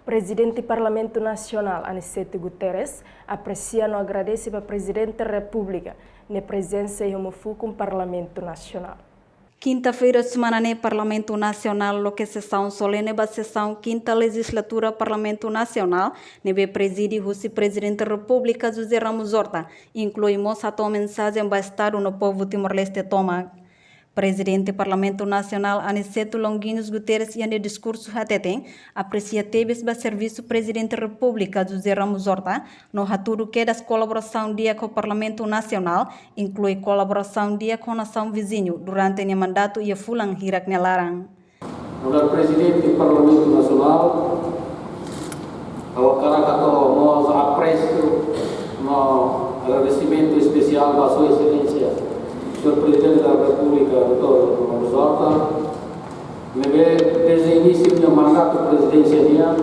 Presidente do Parlamento Nacional, Aniceto Guterres, aprecia e agradece para o Presidente da República na presença e com o Parlamento Nacional. Quinta-feira, semana no Parlamento Nacional, lo que sessão solene ba sessão quinta legislatura Parlamento Nacional, nebe preside o Presidente da República José Ramos Horta, incluímos a tua mensagem ba Estado no povo Timor-Leste toma. Presidente do Parlamento Nacional Aniceto Longuinhos Guterres e no discurso hateten aprecia tebes ba serviço Presidente da República José Ramos Horta no haturo que das colaboração dia com o Parlamento Nacional inclui colaboração dia com a nação vizinho durante o mandato e a fulang hirak nelarang. O Presidente do Parlamento Nacional nós aprecio no agradecimento especial da Sua Excelência Senhor Presidente da República, Dr. Ramos Horta, desde o início do meu mandato presidencial,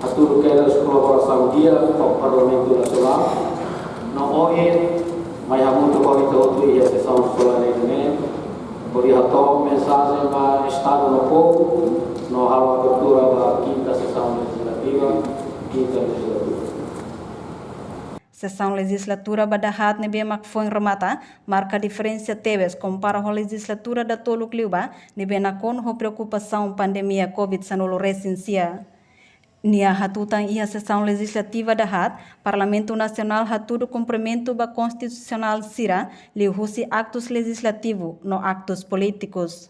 a tudo que era a colaboração dia com o Parlamento Nacional, não hoje, mas há muito corrida outro e a sessão solene também, por isso a mensagem para o Estado no povo, no hall abertura da quinta sessão legislativa, Sessão legislatura badahat nebe makfong remata, marca diferença tebes compara a legislatura da tolo kliuba, nebe nakon ho preocupação pandemia COVID-19 recensia. Nia hatutan ia sessão legislativa dahat, Parlamento Nacional hatudo cumprimento ba constitucional sira, liuhusi actos legislativo, no actos políticos.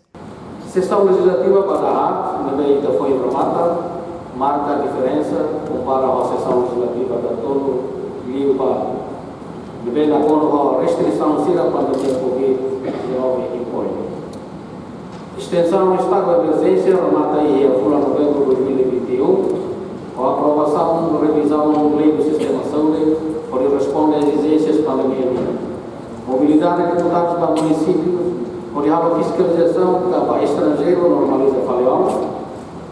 Sessão legislativa badahat nebe ita foi remata, marca a diferença compara a sessão legislativa da tolo Liuba, deve na a restrição sira pandemia Covid-19 impõe. Extensão do estado de emergência remata aí a novembro de 2021, com a aprovação da revisão da lei do sistema de saúde, por responder às exigências da pandemia. Mobilidade de deputados para municípios, por a fiscalização para estrangeiro normaliza falhão,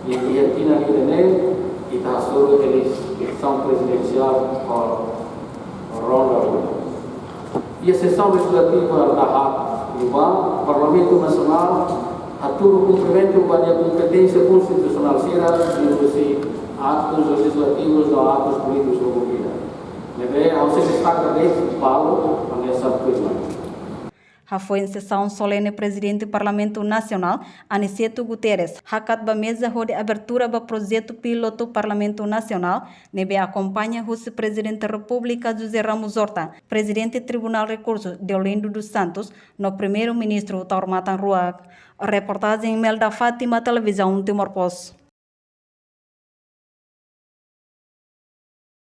e a Tina Rio de Janeiro, e está sobre a eleição presidencial por e a sessão legislativa da o Parlamento Nacional atua o cumprimento da competência constitucional e atos legislativos ou atos políticos do governo. Deve ao se destaca desse Paulo nessa prisão. Foi em sessão solene Presidente do Parlamento Nacional, Aniceto Guterres, hakat ba mesa de abertura ba projeto piloto Parlamento Nacional, nebe acompanha o Presidente da República José Ramos Horta, Presidente do Tribunal de Recursos Deolindo dos Santos, no Primeiro-Ministro Taurmatan Ruak. Reportagem Melda Fátima, Televisão Timor-Poste.